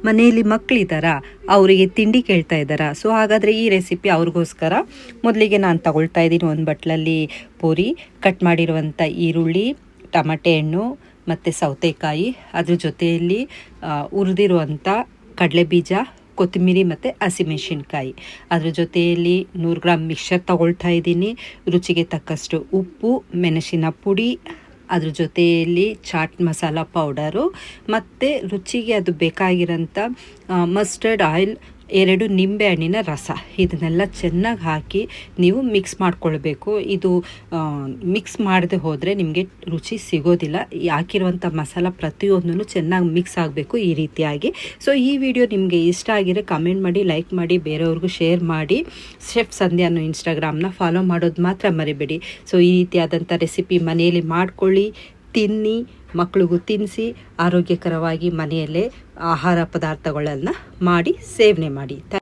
ಮನೆಯಲ್ಲಿ ಮಕ್ಕಳಿದ್ದಾರಾ, ಅವರಿಗೆ ತಿಂಡಿ ಕೇಳ್ತಾ ಇದ್ದಾರಾ? ಸೊ ಹಾಗಾದರೆ ಈ ರೆಸಿಪಿ ಅವ್ರಿಗೋಸ್ಕರ. ಮೊದಲಿಗೆ ನಾನು ತಗೊಳ್ತಾ ಇದ್ದೀನಿ ಒಂದು ಬಟ್ಲಲ್ಲಿ ಪೂರಿ, ಕಟ್ ಮಾಡಿರುವಂಥ ಈರುಳ್ಳಿ, ಟಮಟೆ ಹಣ್ಣು ಮತ್ತು ಸೌತೆಕಾಯಿ, ಅದ್ರ ಜೊತೆಯಲ್ಲಿ ಹುರಿದಿರುವಂಥ ಕಡಲೆಬೀಜ, ಕೊತ್ತಂಬರಿ ಮತ್ತು ಹಸಿಮೆಣಸಿನ್ಕಾಯಿ. ಅದ್ರ ಜೊತೆಯಲ್ಲಿ 100 ಗ್ರಾಮ್ ಮಿಕ್ಸರ್ ತಗೊಳ್ತಾ ಇದ್ದೀನಿ. ರುಚಿಗೆ ತಕ್ಕಷ್ಟು ಉಪ್ಪು, ಮೆಣಸಿನ ಪುಡಿ, ಅದ್ರ ಜೊತೆಯಲ್ಲಿ ಚಾಟ್ ಮಸಾಲ ಪೌಡರು ಮತ್ತು ರುಚಿಗೆ ಅದು ಬೇಕಾಗಿರೋಂಥ ಮಸ್ಟರ್ಡ್ ಆಯಿಲ್, 2 ನಿಂಬೆ ಹಣ್ಣಿನ ರಸ. ಇದನ್ನೆಲ್ಲ ಚೆನ್ನಾಗಿ ಹಾಕಿ ನೀವು ಮಿಕ್ಸ್ ಮಾಡ್ಕೊಳ್ಬೇಕು. ಇದು ಮಿಕ್ಸ್ ಮಾಡದೆ ಹೋದರೆ ನಿಮಗೆ ರುಚಿ ಸಿಗೋದಿಲ್ಲ. ಹಾಕಿರುವಂಥ ಮಸಾಲ ಪ್ರತಿಯೊಂದೂ ಚೆನ್ನಾಗಿ ಮಿಕ್ಸ್ ಆಗಬೇಕು ಈ ರೀತಿಯಾಗಿ. ಸೊ ಈ ವಿಡಿಯೋ ನಿಮಗೆ ಇಷ್ಟ ಆಗಿದ್ರೆ ಕಮೆಂಟ್ ಮಾಡಿ, ಲೈಕ್ ಮಾಡಿ, ಬೇರೆಯವ್ರಿಗೂ ಶೇರ್ ಮಾಡಿ. ಶೆಫ್ ಸಂಧ್ಯಾ ಅನ್ನೋ ಇನ್ಸ್ಟಾಗ್ರಾಮ್ನ ಫಾಲೋ ಮಾಡೋದು ಮಾತ್ರ ಮರಿಬೇಡಿ. ಸೊ ಈ ರೀತಿಯಾದಂಥ ರೆಸಿಪಿ ಮನೆಯಲ್ಲಿ ಮಾಡ್ಕೊಳ್ಳಿ, ತಿನ್ನಿ, ಮಕ್ಕಳಿಗೂ ತಿನ್ನಿಸಿ, ಆರೋಗ್ಯಕರವಾಗಿ ಮನೆಯಲ್ಲೇ ಆಹಾರ ಪದಾರ್ಥಗಳನ್ನು ಮಾಡಿ ಸೇವನೆ ಮಾಡಿ.